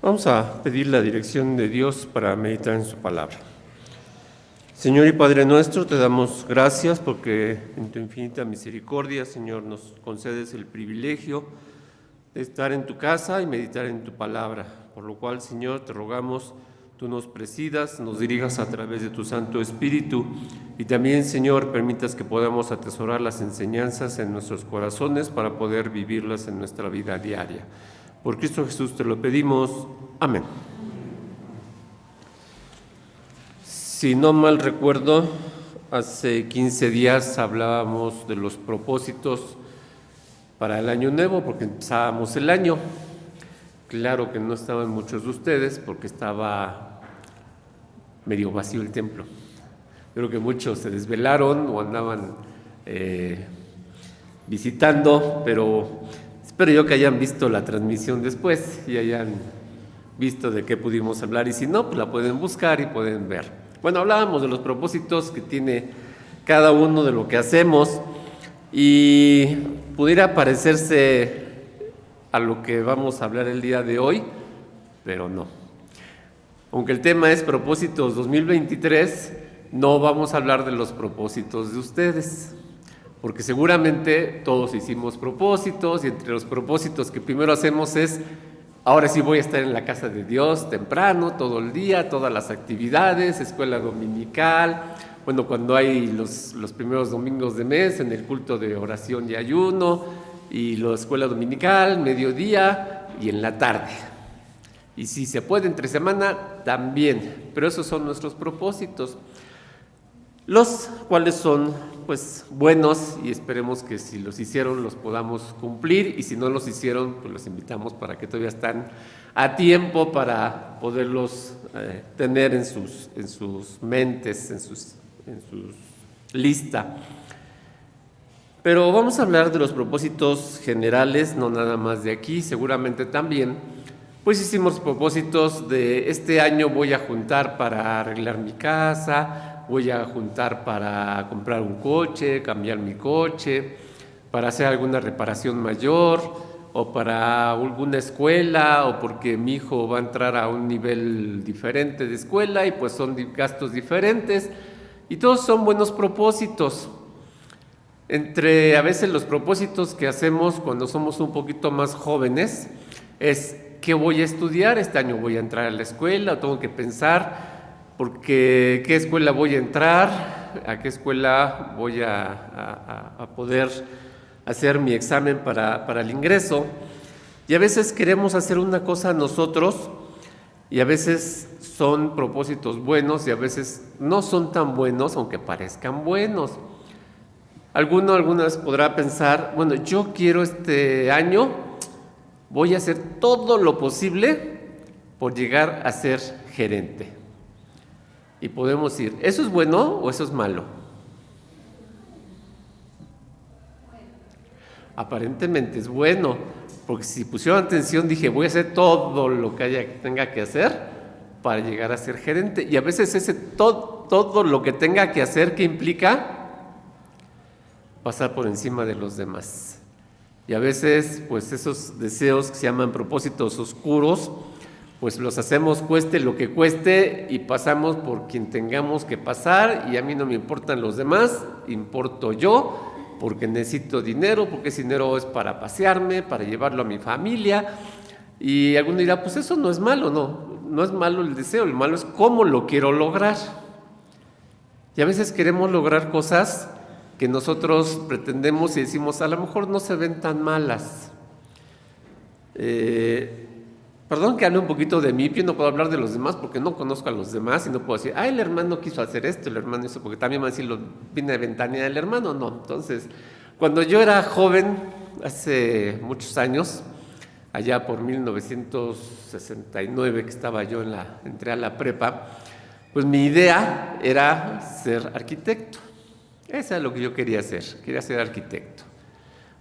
Vamos a pedir la dirección de Dios para meditar en su palabra. Señor y Padre nuestro, te damos gracias porque en tu infinita misericordia, Señor, nos concedes el privilegio de estar en tu casa y meditar en tu palabra, por lo cual, Señor, te rogamos, tú nos presidas, nos dirijas a través de tu Santo Espíritu y también, Señor, permitas que podamos atesorar las enseñanzas en nuestros corazones para poder vivirlas en nuestra vida diaria. Por Cristo Jesús te lo pedimos. Amén. Si no mal recuerdo, hace 15 días hablábamos de los propósitos para el año nuevo, porque empezábamos el año. Claro que no estaban muchos de ustedes, porque estaba medio vacío el templo. Creo que muchos se desvelaron o andaban visitando, pero espero yo que hayan visto la transmisión después y hayan visto de qué pudimos hablar, y si no, pues la pueden buscar y pueden ver. Bueno, hablábamos de los propósitos que tiene cada uno de lo que hacemos y pudiera parecerse a lo que vamos a hablar el día de hoy, pero no. Aunque el tema es propósitos 2023, no vamos a hablar de los propósitos de ustedes, porque seguramente todos hicimos propósitos y entre los propósitos que primero hacemos es: ahora sí voy a estar en la casa de Dios temprano, todo el día, todas las actividades, escuela dominical, bueno, cuando hay los primeros domingos de mes en el culto de oración y ayuno, y la escuela dominical, mediodía y en la tarde. Y si se puede entre semana, también, pero esos son nuestros propósitos, los cuales son pues buenos y esperemos que si los hicieron los podamos cumplir, y si no los hicieron pues los invitamos para que todavía están a tiempo para poderlos tener en sus mentes, en sus lista. Pero vamos a hablar de los propósitos generales, no nada más de aquí, seguramente también pues hicimos propósitos de este año voy a juntar para arreglar mi casa, voy a juntar para comprar un coche, cambiar mi coche, para hacer alguna reparación mayor, o para alguna escuela, o porque mi hijo va a entrar a un nivel diferente de escuela y pues son gastos diferentes, y todos son buenos propósitos. Entre a veces los propósitos que hacemos cuando somos un poquito más jóvenes es: ¿qué voy a estudiar? Este año voy a entrar a la escuela, o tengo que pensar porque qué escuela voy a entrar, a qué escuela voy a poder hacer mi examen para el ingreso. Y a veces queremos hacer una cosa nosotros, y a veces son propósitos buenos y a veces no son tan buenos, aunque parezcan buenos. Algunas podrá pensar, bueno, yo quiero este año, voy a hacer todo lo posible por llegar a ser gerente. Y podemos decir, ¿eso es bueno o eso es malo? Aparentemente es bueno, porque si pusieron atención, dije, voy a hacer todo lo que tenga que hacer para llegar a ser gerente. Y a veces ese todo lo que tenga que hacer, ¿qué implica? Pasar por encima de los demás. Y a veces, pues esos deseos que se llaman propósitos oscuros, pues los hacemos cueste lo que cueste y pasamos por quien tengamos que pasar, y a mí no me importan los demás, importo yo, porque necesito dinero, porque ese dinero es para pasearme, para llevarlo a mi familia. Y alguno dirá, pues eso no es malo, no es malo el deseo, el malo es cómo lo quiero lograr. Y a veces queremos lograr cosas que nosotros pretendemos y decimos, a lo mejor no se ven tan malas. Perdón que hable un poquito de mí, yo no puedo hablar de los demás porque no conozco a los demás y no puedo decir, el hermano quiso hacer esto, el hermano hizo, porque también me van a decir, vine de ventanear del hermano, no. Entonces, cuando yo era joven, hace muchos años, allá por 1969, que estaba yo entré a la prepa, pues mi idea era ser arquitecto. Eso es lo que yo quería ser arquitecto.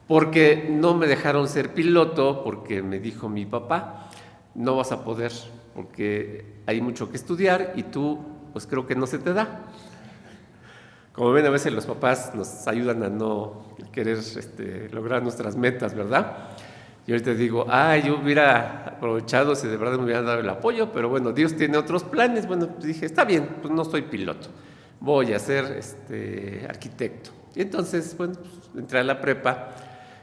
Porque no me dejaron ser piloto, porque me dijo mi papá, no vas a poder, porque hay mucho que estudiar y tú, pues creo que no se te da. Como ven, a veces los papás nos ayudan a no querer lograr nuestras metas, ¿verdad? Y ahorita digo, yo hubiera aprovechado si de verdad me hubieran dado el apoyo, pero bueno, Dios tiene otros planes. Bueno, pues dije, está bien, pues no soy piloto, voy a ser arquitecto. Y entonces, bueno, pues entré a la prepa,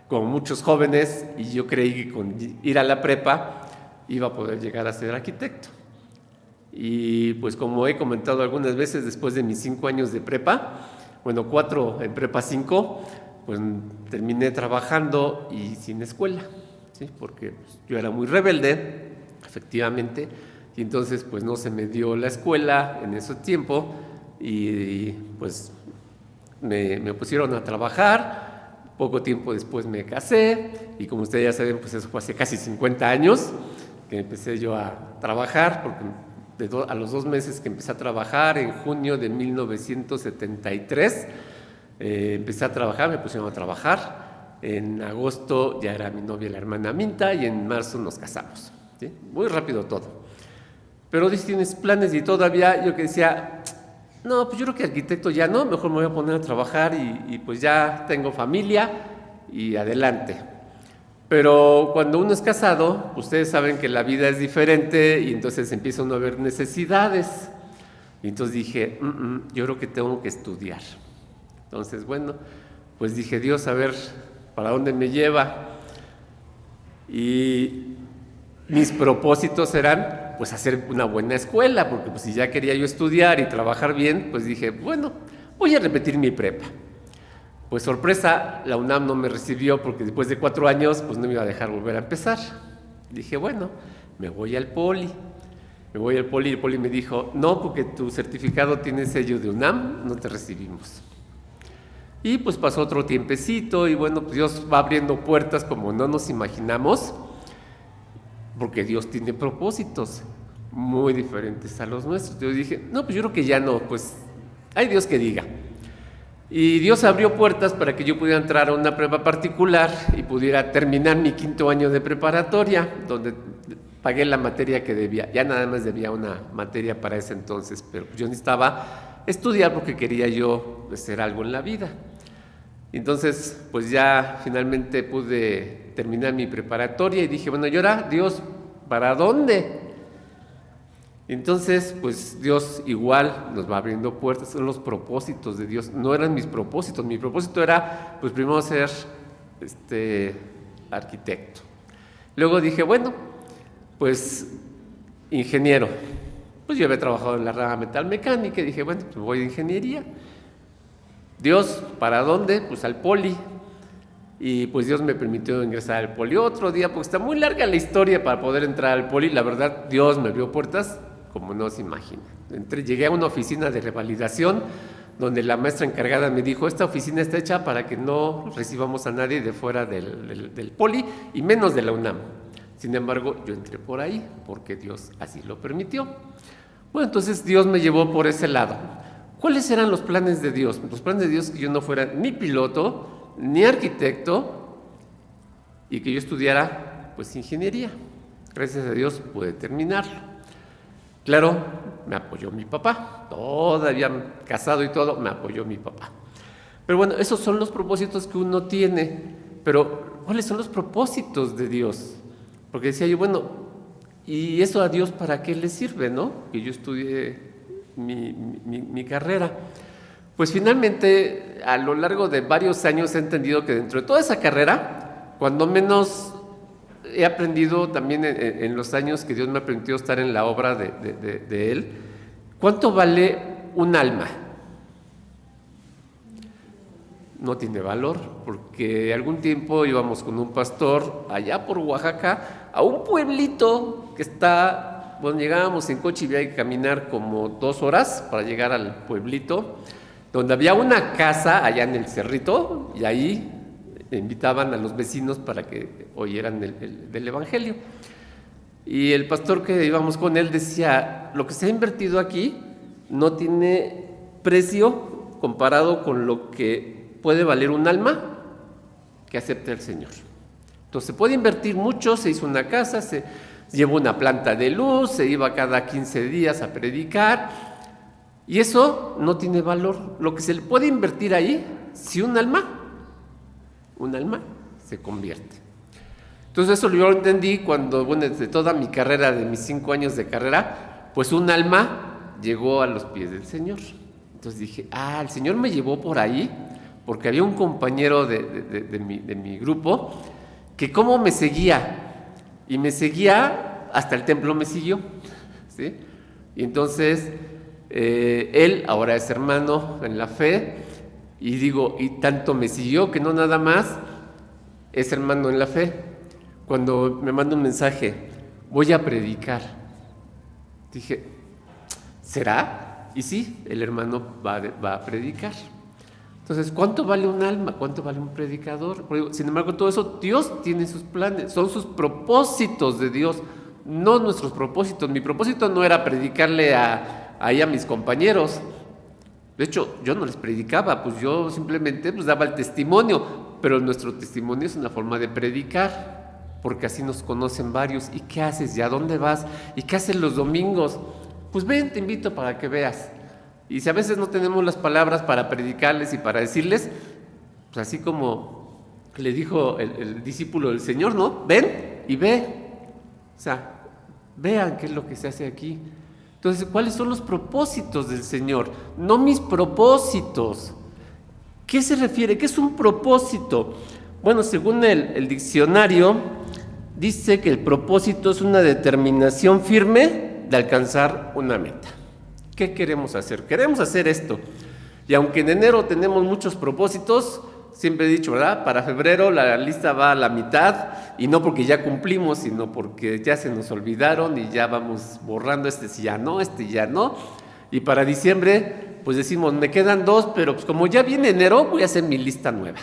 como muchos jóvenes, y yo creí que con ir a la prepa iba a poder llegar a ser arquitecto. Y pues como he comentado algunas veces, después de mis 5 años de prepa, bueno, 4 en prepa 5, pues terminé trabajando y sin escuela, ¿sí? Porque pues, yo era muy rebelde, efectivamente, y entonces pues no se me dio la escuela en ese tiempo y pues me pusieron a trabajar. Poco tiempo después me casé y como ustedes ya saben, pues eso fue hace casi 50 años que empecé yo a trabajar, porque a los 2 meses que empecé a trabajar, en junio de 1973, empecé a trabajar, me pusieron a trabajar. En agosto ya era mi novia la hermana Minta y en marzo nos casamos, ¿sí? Muy rápido todo. Pero Dios tiene planes y todavía yo que decía, no, pues yo creo que arquitecto ya no, mejor me voy a poner a trabajar y pues ya tengo familia y adelante. Pero cuando uno es casado, ustedes saben que la vida es diferente y entonces empieza uno a ver necesidades. Y entonces dije, yo creo que tengo que estudiar. Entonces, bueno, pues dije, Dios, a ver, ¿para dónde me lleva? Y mis propósitos eran pues hacer una buena escuela, porque pues si ya quería yo estudiar y trabajar bien, pues dije, bueno, voy a repetir mi prepa. Pues sorpresa, la UNAM no me recibió porque después de 4 años pues no me iba a dejar volver a empezar. Dije, bueno, me voy al Poli. Me voy al Poli y el Poli me dijo, no, porque tu certificado tiene sello de UNAM, no te recibimos. Y pues pasó otro tiempecito y bueno, pues Dios va abriendo puertas como no nos imaginamos, porque Dios tiene propósitos muy diferentes a los nuestros. Yo dije, no, pues yo creo que ya no, pues hay Dios que diga. Y Dios abrió puertas para que yo pudiera entrar a una prepa particular y pudiera terminar mi 5º año de preparatoria, donde pagué la materia que debía. Ya nada más debía una materia para ese entonces, pero yo necesitaba estudiar porque quería yo hacer algo en la vida. Entonces, pues ya finalmente pude terminar mi preparatoria y dije, bueno, ¿y ahora, Dios, para dónde? Entonces, pues Dios igual nos va abriendo puertas, son los propósitos de Dios, no eran mis propósitos, mi propósito era, pues primero ser arquitecto. Luego dije, bueno, pues ingeniero, pues yo había trabajado en la rama metalmecánica y dije, bueno, pues voy de ingeniería. Dios, ¿para dónde? Pues al Poli. Y pues Dios me permitió ingresar al Poli otro día, porque está muy larga la historia para poder entrar al Poli. La verdad, Dios me abrió puertas como no se imagina. Llegué a una oficina de revalidación donde la maestra encargada me dijo, esta oficina está hecha para que no recibamos a nadie de fuera del Poli y menos de la UNAM. Sin embargo, yo entré por ahí porque Dios así lo permitió. Bueno, entonces Dios me llevó por ese lado. ¿Cuáles eran los planes de Dios? Los planes de Dios que yo no fuera ni piloto, ni arquitecto y que yo estudiara pues ingeniería. Gracias a Dios pude terminarlo. Claro, me apoyó mi papá, todavía casado y todo, me apoyó mi papá. Pero bueno, esos son los propósitos que uno tiene, pero ¿cuáles son los propósitos de Dios? Porque decía yo, bueno, ¿y eso a Dios para qué le sirve, no? Que yo estudié mi carrera. Pues finalmente, a lo largo de varios años he entendido que dentro de toda esa carrera, cuando menos he aprendido también en los años que Dios me ha permitido estar en la obra de Él, ¿cuánto vale un alma? No tiene valor, porque algún tiempo íbamos con un pastor allá por Oaxaca a un pueblito que está, bueno, llegábamos en coche y había que caminar como 2 horas para llegar al pueblito, donde había una casa allá en el cerrito y ahí invitaban a los vecinos para que oyeran del evangelio. Y el pastor que íbamos con él decía, lo que se ha invertido aquí no tiene precio comparado con lo que puede valer un alma que acepte al Señor. Entonces se puede invertir mucho, se hizo una casa, se llevó una planta de luz, se iba cada 15 días a predicar y eso no tiene valor. Lo que se le puede invertir ahí, si un alma se convierte. Entonces eso yo lo entendí cuando, bueno, de toda mi carrera, de mis 5 años de carrera, pues un alma llegó a los pies del Señor. Entonces dije, el Señor me llevó por ahí, porque había un compañero de mi grupo que cómo me seguía, y me seguía hasta el templo me siguió, ¿sí? Y entonces él ahora es hermano en la fe, y digo, y tanto me siguió que no nada más es hermano en la fe. Cuando me manda un mensaje, voy a predicar, dije, ¿será? Y sí, el hermano va a predicar. Entonces, ¿cuánto vale un alma? ¿Cuánto vale un predicador? Sin embargo, todo eso, Dios tiene sus planes, son sus propósitos de Dios, no nuestros propósitos. Mi propósito no era predicarle ahí a mis compañeros. De hecho, yo no les predicaba, pues yo simplemente daba el testimonio, pero nuestro testimonio es una forma de predicar, porque así nos conocen varios. ¿Y qué haces? ¿Y a dónde vas? ¿Y qué haces los domingos? Pues ven, te invito para que veas. Y si a veces no tenemos las palabras para predicarles y para decirles, pues así como le dijo el discípulo del Señor, ¿no? Ven y ve. O sea, vean qué es lo que se hace aquí. Entonces, ¿cuáles son los propósitos del Señor? No mis propósitos. ¿Qué se refiere? ¿Qué es un propósito? Bueno, según el diccionario, dice que el propósito es una determinación firme de alcanzar una meta. ¿Qué queremos hacer? Queremos hacer esto. Y aunque en enero tenemos muchos propósitos, siempre he dicho, ¿verdad? Para febrero la lista va a la mitad, y no porque ya cumplimos, sino porque ya se nos olvidaron y ya vamos borrando este ya no. Y para diciembre, pues decimos, me quedan 2, pero pues como ya viene enero, voy a hacer mi lista nueva.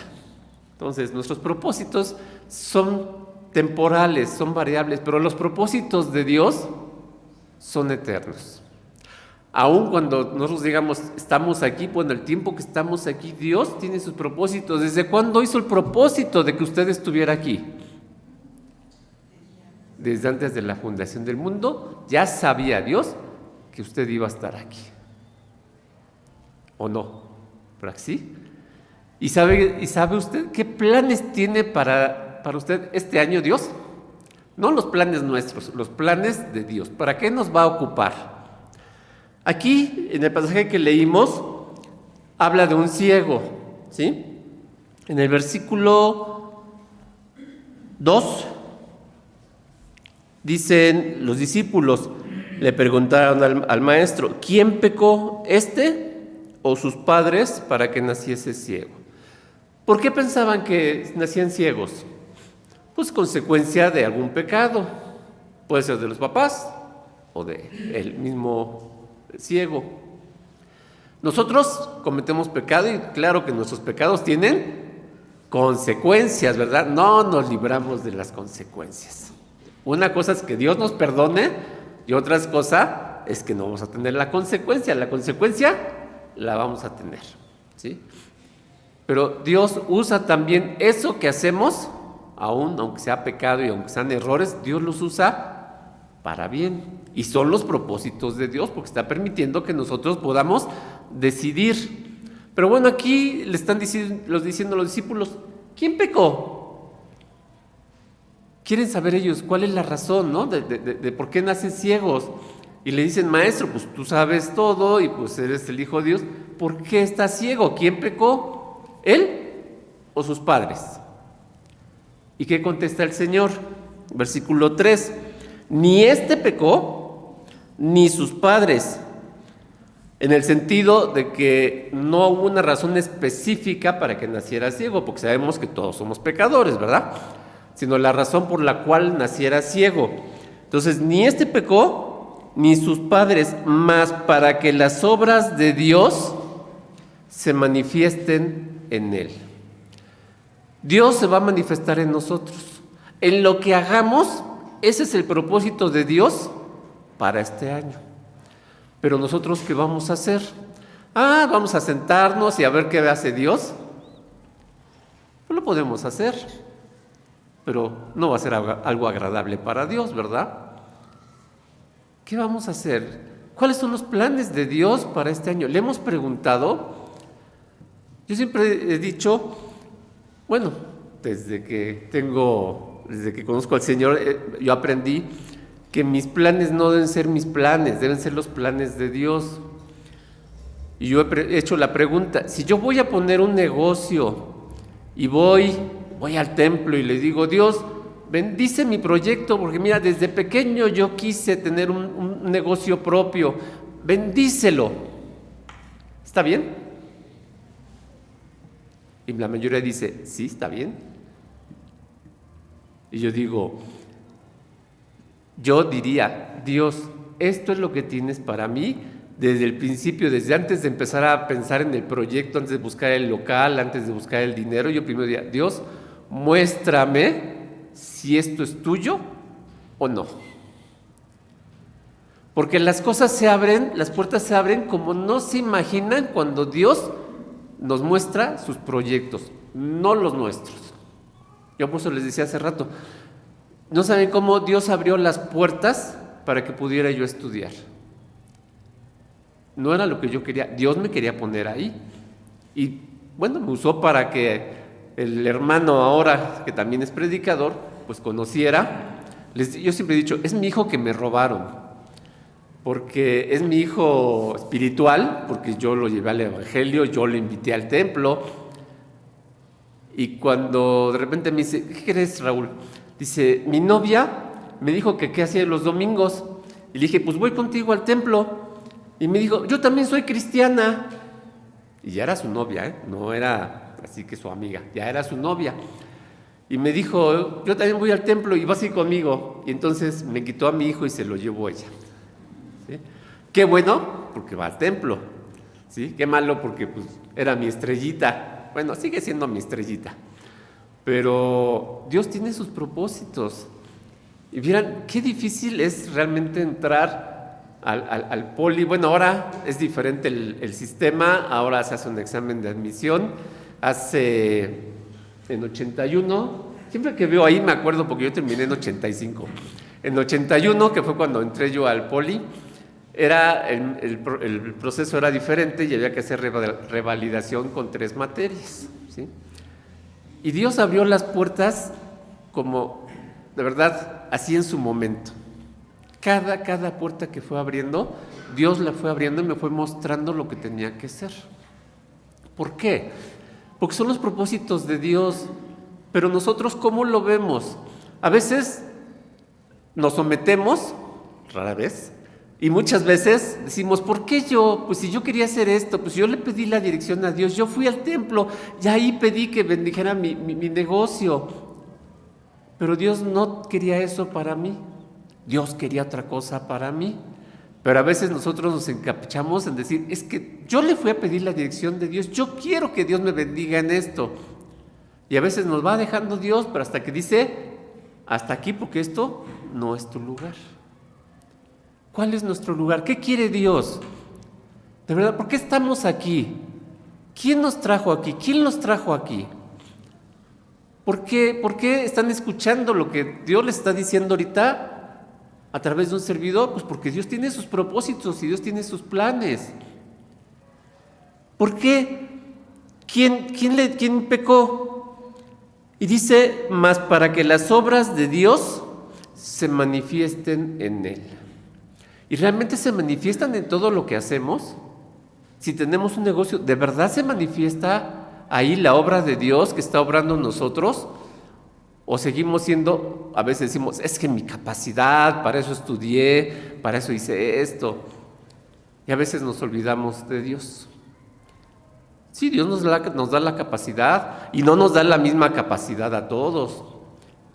Entonces, nuestros propósitos son temporales, son variables, pero los propósitos de Dios son eternos. Aun cuando nosotros digamos, estamos aquí, bueno, el tiempo que estamos aquí, Dios tiene sus propósitos. ¿Desde cuándo hizo el propósito de que usted estuviera aquí? Desde antes de la fundación del mundo, ya sabía Dios que usted iba a estar aquí. ¿O no? ¿Pero sí? ¿Y sabe usted qué planes tiene para usted este año Dios? No los planes nuestros, los planes de Dios. ¿Para qué nos va a ocupar? Aquí, en el pasaje que leímos, habla de un ciego, ¿sí? En el versículo 2, dicen los discípulos, le preguntaron al maestro, ¿quién pecó, este o sus padres, para que naciese ciego? ¿Por qué pensaban que nacían ciegos? Pues consecuencia de algún pecado, puede ser de los papás o de el mismo ciego. Nosotros cometemos pecado y claro que nuestros pecados tienen consecuencias, ¿verdad? No nos libramos de las consecuencias. Una cosa es que Dios nos perdone y otra cosa es que no vamos a tener la consecuencia. La consecuencia la vamos a tener, ¿sí? Pero Dios usa también eso que hacemos, aunque sea pecado y aunque sean errores, Dios los usa para bien. Y son los propósitos de Dios, porque está permitiendo que nosotros podamos decidir. Pero bueno, aquí le están diciendo los discípulos, ¿quién pecó? Quieren saber ellos cuál es la razón, ¿no? de por qué nacen ciegos. Y le dicen, maestro, pues tú sabes todo y pues eres el Hijo de Dios. ¿Por qué estás ciego? ¿Quién pecó? ¿Él o sus padres? ¿Y qué contesta el Señor? Versículo 3. Ni este pecó, ni sus padres, en el sentido de que no hubo una razón específica para que naciera ciego, porque sabemos que todos somos pecadores, ¿verdad? Sino la razón por la cual naciera ciego. Entonces, ni este pecó, ni sus padres, mas para que las obras de Dios se manifiesten en él. Dios se va a manifestar en nosotros. En lo que hagamos, ese es el propósito de Dios para este año. Pero nosotros, ¿qué vamos a hacer? Vamos a sentarnos y a ver qué hace Dios. No lo podemos hacer, pero no va a ser algo agradable para Dios, ¿verdad? ¿Qué vamos a hacer? ¿Cuáles son los planes de Dios para este año? ¿Le hemos preguntado? Yo siempre he dicho, bueno, desde que tengo desde que conozco al Señor, yo aprendí que mis planes no deben ser mis planes, deben ser los planes de Dios. Y yo he hecho la pregunta, si yo voy a poner un negocio y voy al templo y le digo, Dios, bendice mi proyecto, porque mira, desde pequeño yo quise tener un negocio propio, bendícelo. ¿Está bien? Y la mayoría dice, sí, está bien. Y yo digo, yo diría, Dios, esto es lo que tienes para mí desde el principio, desde antes de empezar a pensar en el proyecto, antes de buscar el local, antes de buscar el dinero. Yo primero diría, Dios, muéstrame si esto es tuyo o no. Porque las cosas se abren, las puertas se abren como no se imaginan cuando Dios nos muestra sus proyectos, no los nuestros. Yo por eso les decía hace rato, no saben cómo Dios abrió las puertas para que pudiera yo estudiar. No era lo que yo quería, Dios me quería poner ahí. Y bueno, me usó para que el hermano ahora, que también es predicador, pues conociera. Yo siempre he dicho, es mi hijo que me robaron, porque es mi hijo espiritual, porque yo lo llevé al evangelio, yo lo invité al templo. Y cuando de repente me dice, ¿qué crees, Raúl? Dice, mi novia me dijo que qué hacía los domingos. Y le dije, pues voy contigo al templo. Y me dijo, yo también soy cristiana. Y ya era su novia, no era así que su amiga, ya era su novia. Y me dijo, yo también voy al templo y vas a ir conmigo. Y entonces me quitó a mi hijo y se lo llevó ella. ¿Sí? Qué bueno, porque va al templo. ¿Sí? Qué malo, porque pues, era mi estrellita. Bueno, sigue siendo mi estrellita. Pero Dios tiene sus propósitos. Y vieran, qué difícil es realmente entrar al poli. Bueno, ahora es diferente el sistema, ahora se hace un examen de admisión. En 81, siempre que veo ahí me acuerdo porque yo terminé en 85. En 81, que fue cuando entré yo al poli, el proceso era diferente y había que hacer revalidación con 3 materias, ¿sí? Y Dios abrió las puertas como, de verdad, así en su momento. Cada puerta que fue abriendo, Dios la fue abriendo y me fue mostrando lo que tenía que ser. ¿Por qué? Porque son los propósitos de Dios, pero nosotros ¿cómo lo vemos? A veces nos sometemos, rara vez, y muchas veces decimos, ¿por qué yo? Pues si yo quería hacer esto, pues yo le pedí la dirección a Dios, yo fui al templo y ahí pedí que bendijera mi negocio, pero Dios no quería eso para mí. Dios quería otra cosa para mí, pero a veces nosotros nos encaprichamos en decir, es que yo le fui a pedir la dirección de Dios, yo quiero que Dios me bendiga en esto. Y a veces nos va dejando Dios, pero hasta que dice, hasta aquí, porque esto no es tu lugar. ¿Cuál es nuestro lugar? ¿Qué quiere Dios? De verdad, ¿por qué estamos aquí? ¿Quién nos trajo aquí? ¿Quién los trajo aquí? ¿Por qué están escuchando lo que Dios les está diciendo ahorita a través de un servidor? Pues porque Dios tiene sus propósitos y Dios tiene sus planes. ¿Por qué? ¿Quién pecó? Y dice, mas para que las obras de Dios se manifiesten en Él. ¿Y realmente se manifiestan en todo lo que hacemos? Si tenemos un negocio, ¿de verdad se manifiesta ahí la obra de Dios que está obrando en nosotros? ¿O seguimos siendo, a veces decimos, es que mi capacidad, para eso estudié, para eso hice esto? Y a veces nos olvidamos de Dios. Sí, Dios nos da la capacidad y no nos da la misma capacidad a todos.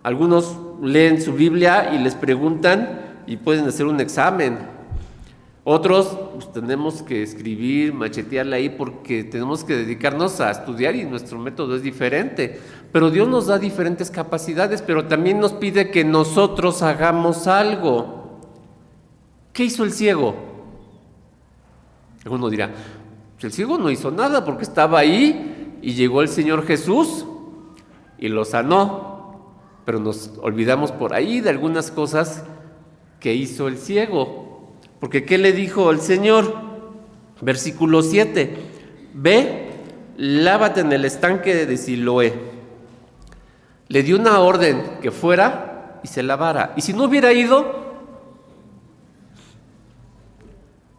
Algunos leen su Biblia y les preguntan y pueden hacer un examen. Otros pues, tenemos que escribir, machetearla ahí porque tenemos que dedicarnos a estudiar y nuestro método es diferente. Pero Dios nos da diferentes capacidades, pero también nos pide que nosotros hagamos algo. ¿Qué hizo el ciego? Alguno dirá, el ciego no hizo nada porque estaba ahí y llegó el Señor Jesús y lo sanó. Pero nos olvidamos por ahí de algunas cosas que hizo el ciego. Porque ¿qué le dijo el Señor? Versículo 7. Ve, lávate en el estanque de Siloé. le dio una orden que fuera y se lavara. Y si no hubiera ido,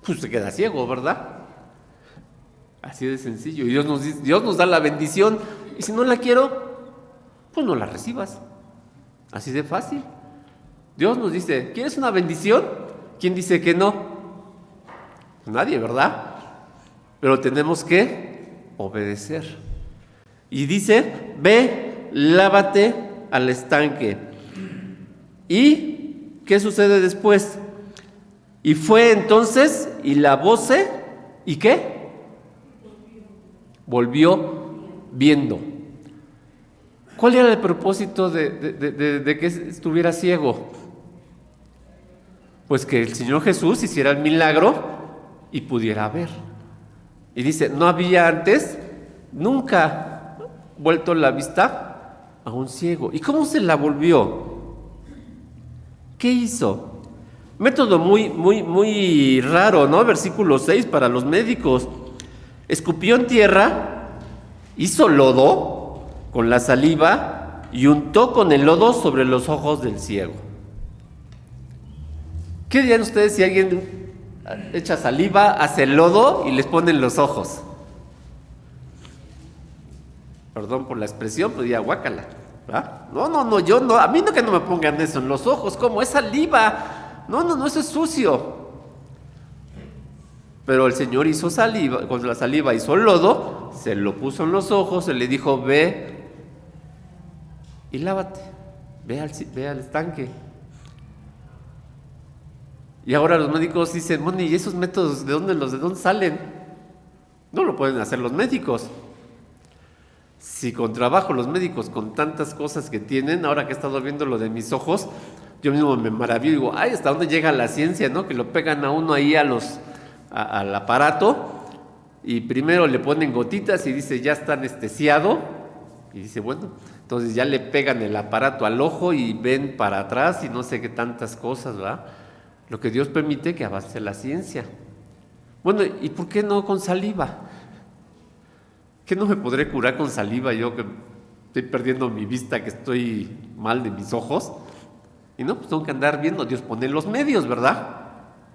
pues se queda ciego, ¿verdad? Así de sencillo. Y Dios nos da la bendición. Y si no la quiero, pues no la recibas. Así de fácil. Dios nos dice, ¿quieres una bendición? ¿Quién dice que no? Nadie, ¿verdad? Pero tenemos que obedecer. Y dice, ve, lávate al estanque. ¿Y qué sucede después? Y fue entonces, y lavóse, ¿y qué? Volvió viendo. ¿Cuál era el propósito de que estuviera ciego? Pues que el Señor Jesús hiciera el milagro y pudiera ver. Y dice, no había antes, nunca vuelto la vista a un ciego. ¿Y cómo se la volvió? ¿Qué hizo? Método muy raro, ¿no? Versículo 6 para los médicos. Escupió en tierra, hizo lodo con la saliva y untó con el lodo sobre los ojos del ciego. ¿Qué dirían ustedes si alguien echa saliva, hace lodo y les pone en los ojos? Perdón por la expresión, pues ya guácala, ¿verdad? No, yo no, a mí no, que no me pongan eso en los ojos, ¿cómo? Es saliva. No, eso es sucio. Pero el Señor hizo saliva, con la saliva hizo lodo, se lo puso en los ojos, se le dijo, ve y lávate, ve al estanque. Y ahora los médicos dicen, bueno, ¿y esos métodos de dónde salen? No lo pueden hacer los médicos. Si con trabajo los médicos, con tantas cosas que tienen, ahora que he estado viendo lo de mis ojos, yo mismo me maravillo y digo, ay, ¿hasta dónde llega la ciencia, no? Que lo pegan a uno ahí al aparato y primero le ponen gotitas y dice, ya está anestesiado. Y dice, bueno, entonces ya le pegan el aparato al ojo y ven para atrás y no sé qué tantas cosas, ¿verdad? Lo que Dios permite que avance la ciencia. Bueno, ¿y por qué no con saliva? ¿Qué no me podré curar con saliva yo que estoy perdiendo mi vista, que estoy mal de mis ojos? Y no, pues tengo que andar viendo. Dios pone los medios, ¿verdad?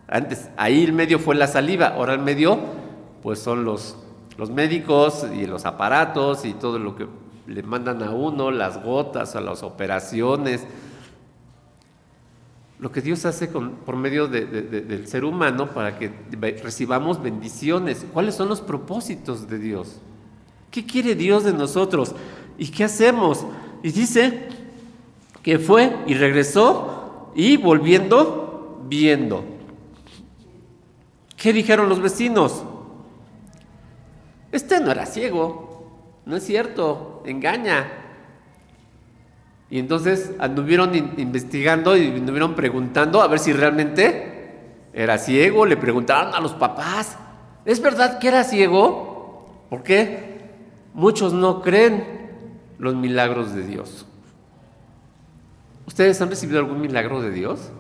Antes, ahí el medio fue la saliva, ahora el medio, pues son los médicos y los aparatos y todo lo que le mandan a uno, las gotas, a las operaciones. Lo que Dios hace por medio del ser humano para que recibamos bendiciones. ¿Cuáles son los propósitos de Dios? ¿Qué quiere Dios de nosotros? ¿Y qué hacemos? Y dice que fue y regresó y volviendo, viendo. ¿Qué dijeron los vecinos? Este no era ciego, no es cierto, engaña. Y entonces anduvieron investigando y anduvieron preguntando a ver si realmente era ciego. Le preguntaron a los papás, ¿es verdad que era ciego? ¿Por qué? Muchos no creen los milagros de Dios. ¿Ustedes han recibido algún milagro de Dios?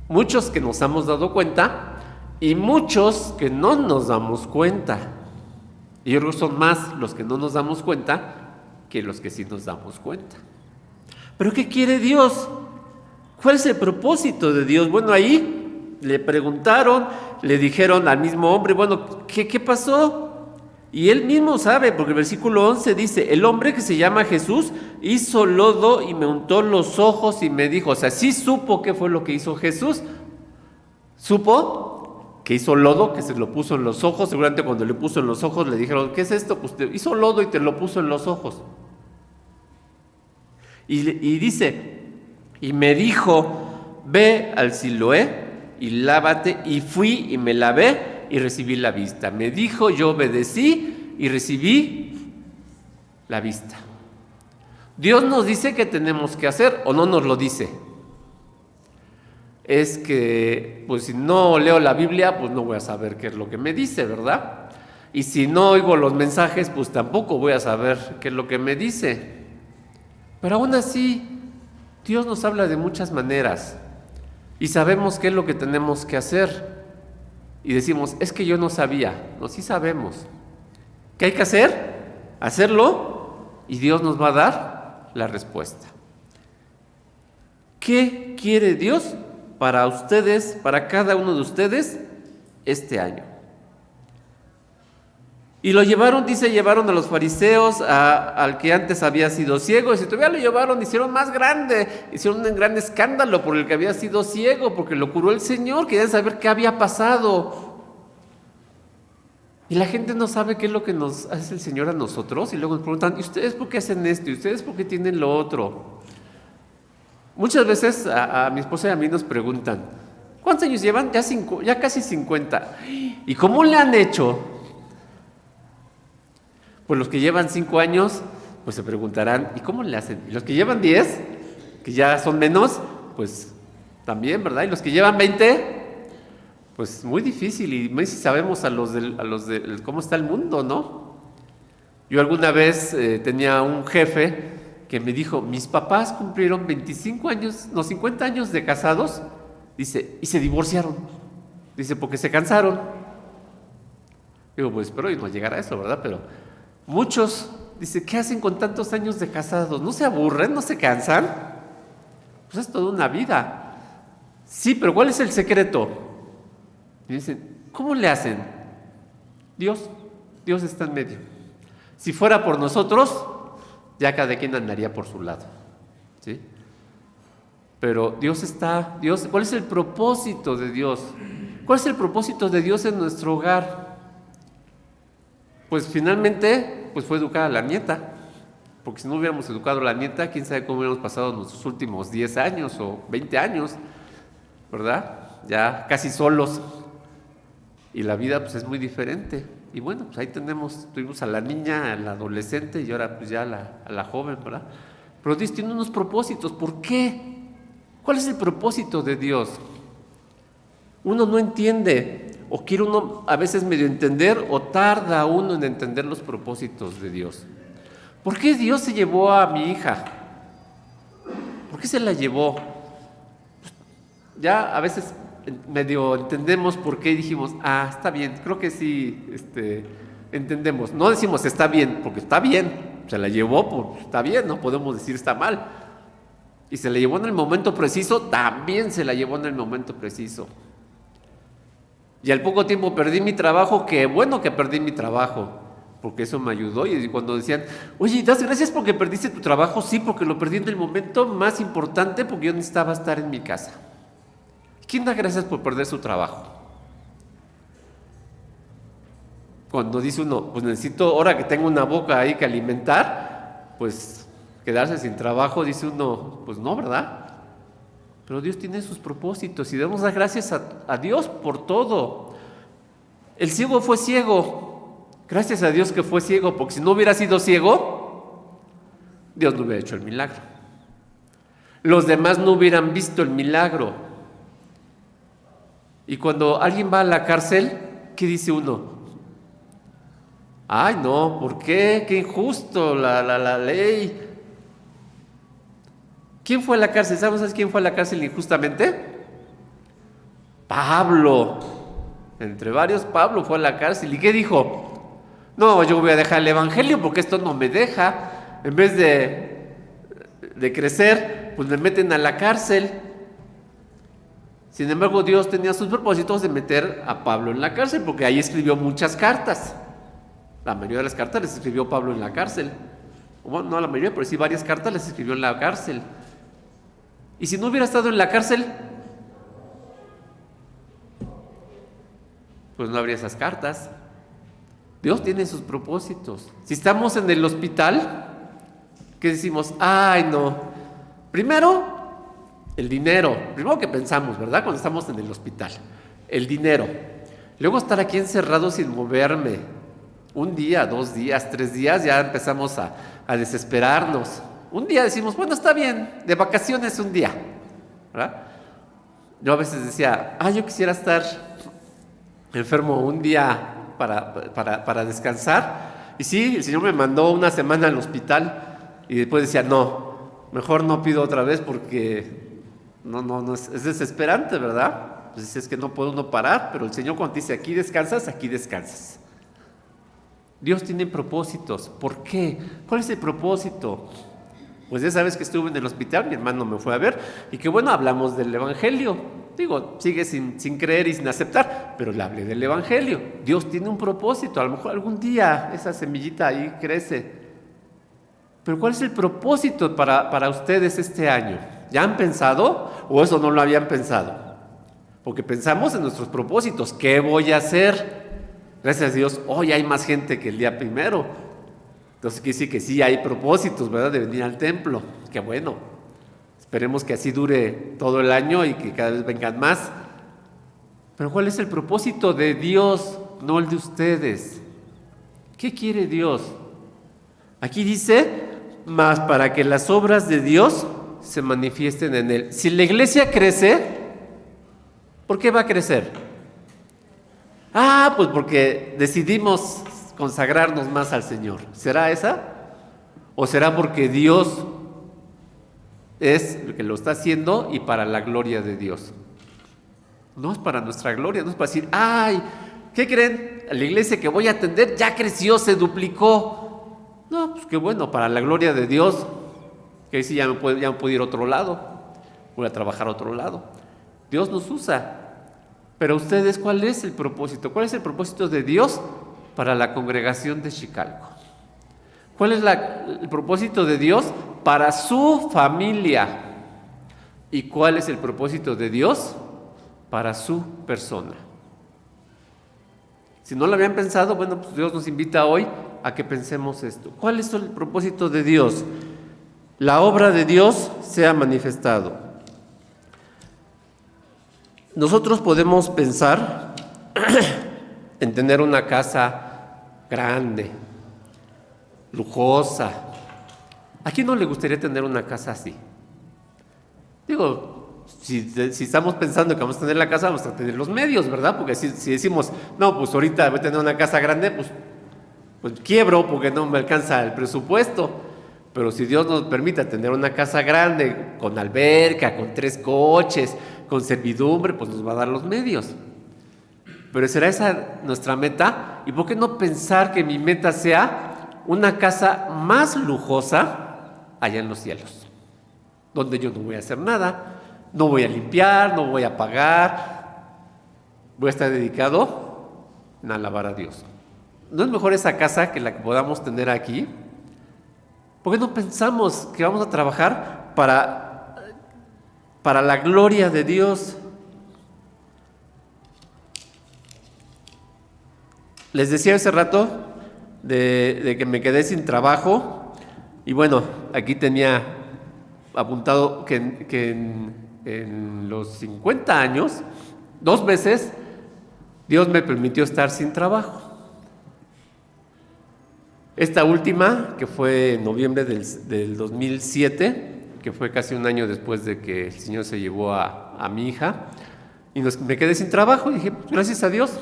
Muchos que nos hemos dado cuenta y muchos que no nos damos cuenta. Y yo creo que son más los que no nos damos cuenta que los que sí nos damos cuenta. ¿Pero qué quiere Dios? ¿Cuál es el propósito de Dios? Bueno, ahí le preguntaron, le dijeron al mismo hombre, bueno, ¿qué pasó? Y él mismo sabe, porque el versículo 11 dice, el hombre que se llama Jesús hizo lodo y me untó los ojos y me dijo, o sea, sí supo qué fue lo que hizo Jesús. Supo que hizo lodo, que se lo puso en los ojos. Seguramente cuando le puso en los ojos le dijeron, ¿qué es esto? Pues te hizo lodo y te lo puso en los ojos. Y dice, y me dijo, ve al Siloé y lávate, y fui y me lavé y recibí la vista. Me dijo, yo obedecí y recibí la vista. Dios nos dice qué tenemos que hacer, o no nos lo dice. Es que, pues si no leo la Biblia, pues no voy a saber qué es lo que me dice, ¿verdad? Y si no oigo los mensajes, pues tampoco voy a saber qué es lo que me dice. Pero aún así, Dios nos habla de muchas maneras y sabemos qué es lo que tenemos que hacer. Y decimos, es que yo no sabía. No, sí sabemos. ¿Qué hay que hacer? Hacerlo y Dios nos va a dar la respuesta. ¿Qué quiere Dios para ustedes, para cada uno de ustedes, este año? Y lo llevaron, dice, llevaron a los fariseos, al que antes había sido ciego, y si todavía lo llevaron, hicieron más grande, hicieron un gran escándalo por el que había sido ciego, porque lo curó el Señor, querían saber qué había pasado. Y la gente no sabe qué es lo que nos hace el Señor a nosotros, y luego nos preguntan, ¿y ustedes por qué hacen esto? ¿Y ustedes por qué tienen lo otro? Muchas veces a mi esposa y a mí nos preguntan, ¿cuántos años llevan? Ya casi 50. ¿Y cómo le han hecho? Pues los que llevan 5 años, pues se preguntarán, ¿y cómo le hacen? Y los que llevan 10, que ya son menos, pues también, ¿verdad? Y los que llevan 20, pues muy difícil. Y más si sabemos a los de cómo está el mundo, ¿no? Yo alguna vez tenía un jefe que me dijo, mis papás cumplieron 50 años de casados, dice, y se divorciaron. Dice, porque se cansaron. Digo, pues espero y no llegar a eso, ¿verdad? Pero muchos, dice, ¿qué hacen con tantos años de casados? ¿No se aburren? ¿No se cansan? Pues es toda una vida. Sí, pero ¿cuál es el secreto? Y dicen, ¿cómo le hacen? Dios está en medio. Si fuera por nosotros, ya cada quien andaría por su lado, ¿sí? Pero ¿cuál es el propósito de Dios? ¿Cuál es el propósito de Dios en nuestro hogar? Pues finalmente, pues fue educar a la nieta, porque si no hubiéramos educado a la nieta, quién sabe cómo hubiéramos pasado nuestros últimos 10 años o 20 años, ¿verdad? Ya casi solos, y la vida pues es muy diferente. Y bueno, pues ahí tuvimos a la niña, a la adolescente y ahora pues ya a la joven, ¿verdad? Pero Dios tiene unos propósitos. ¿Por qué? ¿Cuál es el propósito de Dios? Uno no entiende, o quiere uno a veces medio entender, o tarda uno en entender los propósitos de Dios. ¿Por qué Dios se llevó a mi hija? ¿Por qué se la llevó? Ya a veces medio entendemos por qué dijimos, está bien, creo que sí, entendemos. No decimos está bien, porque está bien, se la llevó, pues está bien, no podemos decir está mal. Y se la llevó en el momento preciso, también se la llevó en el momento preciso. Y al poco tiempo perdí mi trabajo, qué bueno que perdí mi trabajo, porque eso me ayudó. Y cuando decían, oye, ¿das gracias porque perdiste tu trabajo? Sí, porque lo perdí en el momento más importante, porque yo necesitaba estar en mi casa. ¿Quién da gracias por perder su trabajo? Cuando dice uno, pues necesito, ahora que tengo una boca ahí que alimentar, pues quedarse sin trabajo, dice uno, pues no, ¿verdad? Pero Dios tiene sus propósitos y debemos dar gracias a Dios por todo. El ciego fue ciego, gracias a Dios que fue ciego, porque si no hubiera sido ciego, Dios no hubiera hecho el milagro. Los demás no hubieran visto el milagro. Y cuando alguien va a la cárcel, ¿qué dice uno? Ay, no, ¿por qué? Qué injusto la ley. ¿Quién fue a la cárcel? ¿Sabes quién fue a la cárcel injustamente? Pablo. Entre varios, Pablo fue a la cárcel. ¿Y qué dijo? No, yo voy a dejar el evangelio porque esto no me deja. En vez de crecer, pues me meten a la cárcel. Sin embargo, Dios tenía sus propósitos de meter a Pablo en la cárcel, porque ahí escribió muchas cartas. La mayoría de las cartas las escribió Pablo en la cárcel. Bueno, no la mayoría, pero sí varias cartas las escribió en la cárcel. Y si no hubiera estado en la cárcel, pues no habría esas cartas. Dios tiene sus propósitos. Si estamos en el hospital, ¿qué decimos? Ay, no. Primero, el dinero, primero que pensamos, ¿verdad? Cuando estamos en el hospital, el dinero. Luego estar aquí encerrado sin moverme. 1 día, 2 días, 3 días, ya empezamos a desesperarnos. Un día decimos, bueno, está bien, de vacaciones 1 día, ¿verdad? Yo a veces decía, yo quisiera estar enfermo 1 día para descansar. Y sí, el Señor me mandó 1 semana al hospital y después decía, no, mejor no pido otra vez porque no, es desesperante, ¿verdad? Pues es que no puede uno parar, pero el Señor cuando dice aquí descansas, aquí descansas. Dios tiene propósitos. ¿Por qué? ¿Cuál es el propósito? Pues ya sabes que estuve en el hospital, mi hermano me fue a ver, y que bueno, hablamos del Evangelio. Digo, sigue sin creer y sin aceptar, pero le hablé del Evangelio. Dios tiene un propósito, a lo mejor algún día esa semillita ahí crece. Pero ¿cuál es el propósito para ustedes este año? ¿Ya han pensado o eso no lo habían pensado? Porque pensamos en nuestros propósitos. ¿Qué voy a hacer? Gracias a Dios, hoy hay más gente que el día primero. Entonces quiere decir que sí hay propósitos, ¿verdad? De venir al templo. Qué bueno. Esperemos que así dure todo el año y que cada vez vengan más. Pero ¿cuál es el propósito de Dios, no el de ustedes? ¿Qué quiere Dios? Aquí dice, mas para que las obras de Dios se manifiesten en Él. Si la iglesia crece, ¿por qué va a crecer? Pues porque decidimos consagrarnos más al Señor. ¿Será esa? ¿O será porque Dios es el que lo está haciendo y para la gloria de Dios? No es para nuestra gloria, no es para decir, ¿qué creen? La iglesia que voy a atender ya creció, se duplicó. No, pues qué bueno, para la gloria de Dios, que ahí sí ya me puedo ir a otro lado, voy a trabajar a otro lado. Dios nos usa. Pero ustedes, ¿cuál es el propósito? ¿Cuál es el propósito de Dios para la congregación de Xicalco? ¿Cuál es el propósito de Dios para su familia? ¿Y cuál es el propósito de Dios para su persona? Si no lo habían pensado, bueno, pues Dios nos invita hoy a que pensemos esto. ¿Cuál es el propósito de Dios? La obra de Dios se ha manifestado. Nosotros podemos pensar en tener una casa grande, lujosa. ¿A quién no le gustaría tener una casa así? Digo, si estamos pensando que vamos a tener la casa, vamos a tener los medios, ¿verdad? Porque si decimos, no, pues ahorita voy a tener una casa grande, pues quiebro porque no me alcanza el presupuesto. Pero si Dios nos permite tener una casa grande, con alberca, con 3 coches, con servidumbre, pues nos va a dar los medios. Pero ¿será esa nuestra meta? ¿Y por qué no pensar que mi meta sea una casa más lujosa allá en los cielos? Donde yo no voy a hacer nada, no voy a limpiar, no voy a pagar, voy a estar dedicado a alabar a Dios. ¿No es mejor esa casa que la que podamos tener aquí? ¿Por qué no pensamos que vamos a trabajar para la gloria de Dios? Les decía hace rato de que me quedé sin trabajo y bueno, aquí tenía apuntado que en los 50 años, 2 veces, Dios me permitió estar sin trabajo. Esta última, que fue en noviembre del 2007, que fue casi un año después de que el Señor se llevó a mi hija, y me quedé sin trabajo, y dije, gracias a Dios.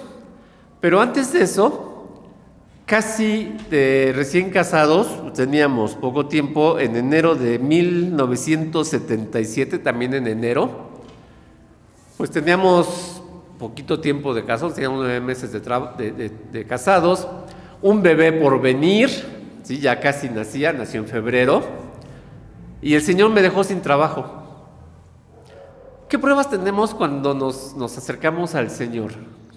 Pero antes de eso, casi de recién casados, teníamos poco tiempo, en enero de 1977, también en enero, pues teníamos poquito tiempo de casados, teníamos 9 meses de casados, un bebé por venir, ¿sí? Ya casi nació en febrero, y el Señor me dejó sin trabajo. ¿Qué pruebas tenemos cuando nos acercamos al Señor?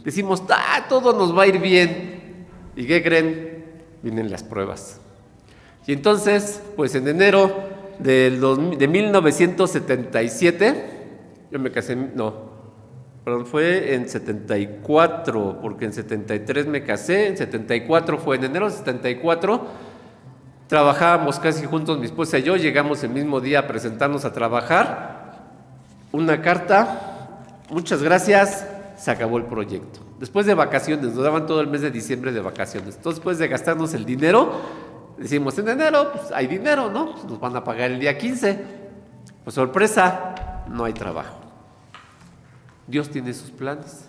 Decimos, todo nos va a ir bien. ¿Y qué creen? Vienen las pruebas. Y entonces, pues en enero de 1977, yo me casé, fue en 74, porque en 73 me casé, en 74 fue en enero de 74, trabajábamos casi juntos mi esposa y yo, llegamos el mismo día a presentarnos a trabajar, una carta, muchas gracias, se acabó el proyecto. Después de vacaciones, nos daban todo el mes de diciembre de vacaciones, entonces después de gastarnos el dinero, decimos en enero, pues hay dinero, ¿no? Pues nos van a pagar el día 15, pues sorpresa, no hay trabajo. Dios tiene sus planes.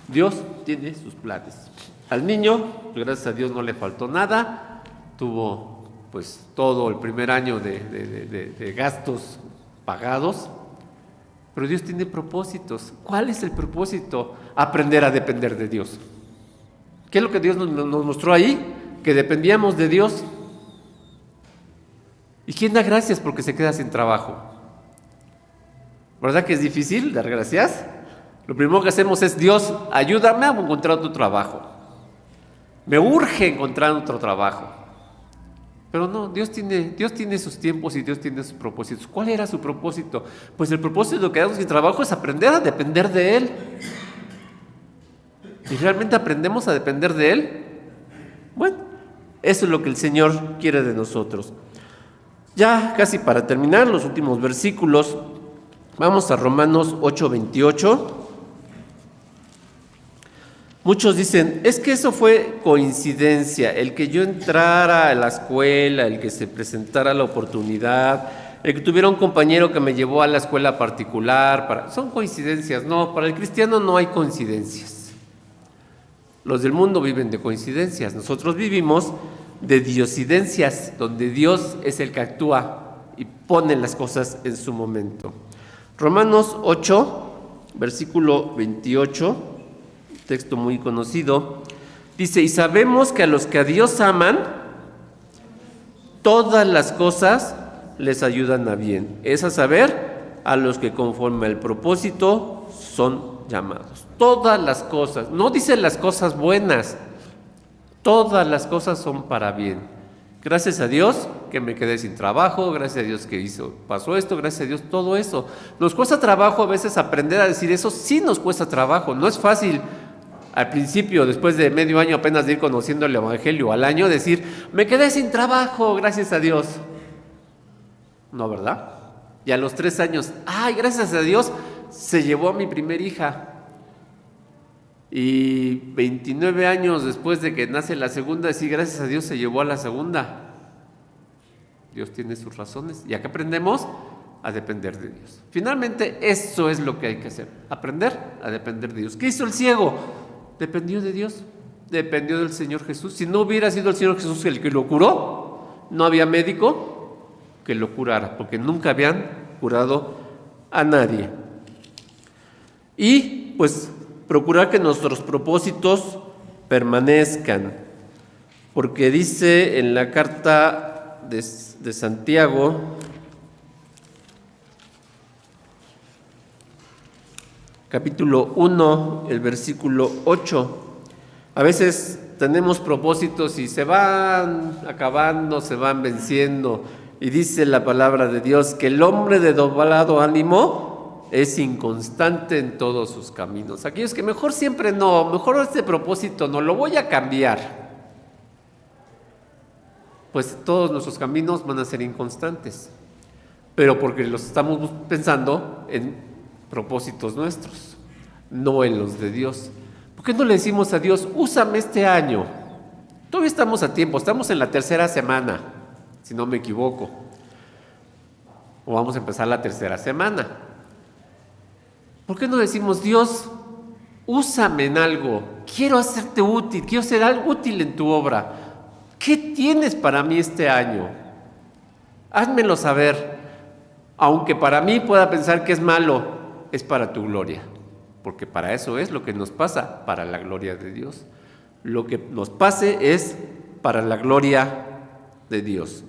Dios tiene sus planes. Al niño, gracias a Dios, no le faltó nada. Tuvo pues todo el primer año de gastos pagados. Pero Dios tiene propósitos. ¿Cuál es el propósito? Aprender a depender de Dios. ¿Qué es lo que Dios nos mostró ahí? Que dependíamos de Dios. ¿Y quién da gracias porque se queda sin trabajo? ¿Verdad que es difícil dar gracias? Lo primero que hacemos es: Dios, ayúdame a encontrar otro trabajo. Me urge encontrar otro trabajo. Pero no, Dios tiene sus tiempos y Dios tiene sus propósitos. ¿Cuál era su propósito? Pues el propósito de quedarnos sin trabajo es aprender a depender de Él. ¿Y realmente aprendemos a depender de Él? Bueno, eso es lo que el Señor quiere de nosotros. Ya casi para terminar, los últimos versículos, vamos a Romanos 8:28. Muchos dicen: es que eso fue coincidencia, el que yo entrara a la escuela, el que se presentara la oportunidad, el que tuviera un compañero que me llevó a la escuela particular, son coincidencias. No, para el cristiano no hay coincidencias. Los del mundo viven de coincidencias, nosotros vivimos de diosidencias, donde Dios es el que actúa y pone las cosas en su momento. Romanos 8, versículo 28, texto muy conocido, dice: y sabemos que a los que a Dios aman, todas las cosas les ayudan a bien. Es a saber, a los que conforme al propósito son llamados. Todas las cosas, no dice las cosas buenas, todas las cosas son para bien. Gracias a Dios que me quedé sin trabajo, gracias a Dios que pasó esto, gracias a Dios todo eso. Nos cuesta trabajo a veces aprender a decir eso, sí nos cuesta trabajo, no es fácil al principio, después de medio año apenas de ir conociendo el Evangelio, al año decir: me quedé sin trabajo, gracias a Dios. No, ¿verdad? Y a los 3 años, ay, gracias a Dios, se llevó a mi primer hija. Y 29 años después de que nace la segunda, sí, gracias a Dios se llevó a la segunda. Dios tiene sus razones. ¿Y acá aprendemos? A depender de Dios. Finalmente, eso es lo que hay que hacer: aprender a depender de Dios. ¿Qué hizo el ciego? Dependió de Dios, dependió del Señor Jesús. Si no hubiera sido el Señor Jesús el que lo curó, no había médico que lo curara, porque nunca habían curado a nadie. Y pues procurar que nuestros propósitos permanezcan, porque dice en la carta de Santiago, capítulo 1, el versículo 8, a veces tenemos propósitos y se van acabando, se van venciendo, y dice la palabra de Dios que el hombre de doblado ánimo es inconstante en todos sus caminos. Aquellos que mejor siempre no, mejor este propósito no, lo voy a cambiar, pues todos nuestros caminos van a ser inconstantes, pero porque los estamos pensando en propósitos nuestros, no en los de Dios. ¿Por qué no le decimos a Dios: úsame este año? Todavía estamos a tiempo, estamos en la 3ª semana, si no me equivoco, o vamos a empezar la 3ª semana. ¿Por qué no decimos: Dios, úsame en algo, quiero hacerte útil, quiero ser algo útil en tu obra? ¿Qué tienes para mí este año? Házmelo saber, aunque para mí pueda pensar que es malo, es para tu gloria, porque para eso es lo que nos pasa, para la gloria de Dios. Lo que nos pase es para la gloria de Dios.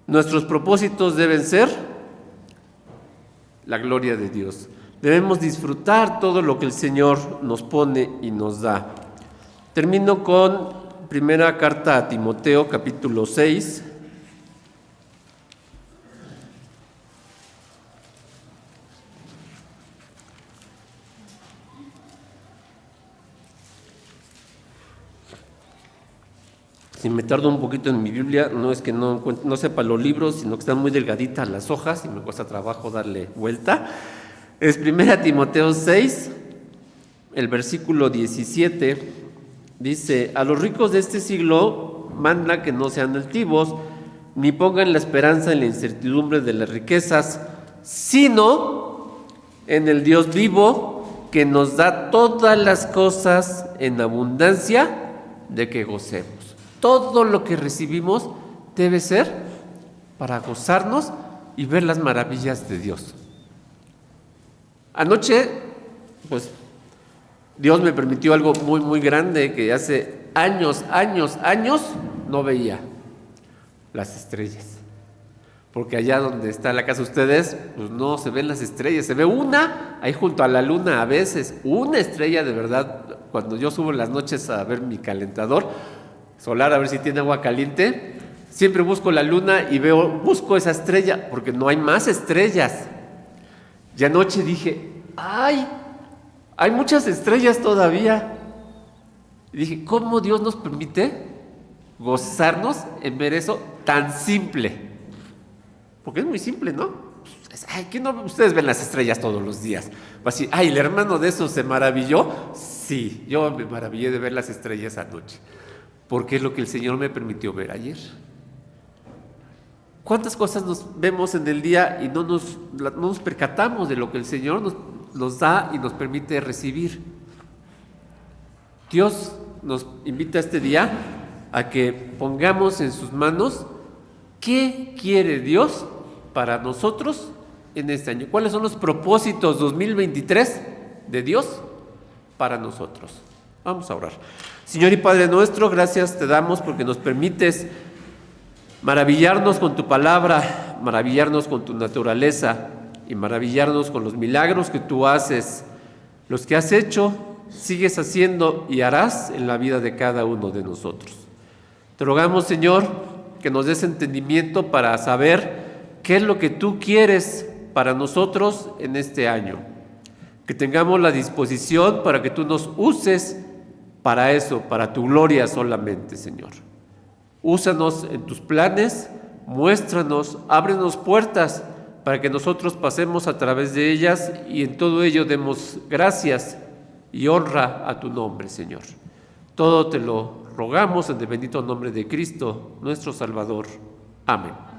Nuestros propósitos deben ser la gloria de Dios. Debemos disfrutar todo lo que el Señor nos pone y nos da. Termino con primera carta a Timoteo, capítulo 6. Si me tardo un poquito en mi Biblia, no es que no sepa los libros, sino que están muy delgaditas las hojas y me cuesta trabajo darle vuelta. Es 1 Timoteo 6, el versículo 17, dice: a los ricos de este siglo manda que no sean altivos, ni pongan la esperanza en la incertidumbre de las riquezas, sino en el Dios vivo, que nos da todas las cosas en abundancia, de que gocemos. Todo lo que recibimos debe ser para gozarnos y ver las maravillas de Dios. Anoche, pues, Dios me permitió algo muy, muy grande que hace años no veía: las estrellas. Porque allá donde está la casa de ustedes, pues no se ven las estrellas. Se ve una ahí junto a la luna a veces, una estrella de verdad. Cuando yo subo en las noches a ver mi calentador solar, a ver si tiene agua caliente, siempre busco la luna y busco esa estrella, porque no hay más estrellas. Y anoche dije, ¡ay! Hay muchas estrellas todavía. Y dije, ¿cómo Dios nos permite gozarnos en ver eso tan simple? Porque es muy simple, ¿no? Ay, ¿qué no? Ustedes ven las estrellas todos los días. Así, ay, el hermano de eso se maravilló. Sí, yo me maravillé de ver las estrellas anoche, porque es lo que el Señor me permitió ver ayer. ¿Cuántas cosas nos vemos en el día y no nos percatamos de lo que el Señor nos da y nos permite recibir? Dios nos invita este día a que pongamos en sus manos qué quiere Dios para nosotros en este año. ¿Cuáles son los propósitos 2023 de Dios para nosotros? Vamos a orar. Señor y Padre nuestro, gracias te damos porque nos permites maravillarnos con tu palabra, maravillarnos con tu naturaleza y maravillarnos con los milagros que tú haces, los que has hecho, sigues haciendo y harás en la vida de cada uno de nosotros. Te rogamos, Señor, que nos des entendimiento para saber qué es lo que tú quieres para nosotros en este año. Que tengamos la disposición para que tú nos uses para eso, para tu gloria solamente, Señor. Úsanos en tus planes, muéstranos, ábrenos puertas para que nosotros pasemos a través de ellas y en todo ello demos gracias y honra a tu nombre, Señor. Todo te lo rogamos en el bendito nombre de Cristo, nuestro Salvador. Amén.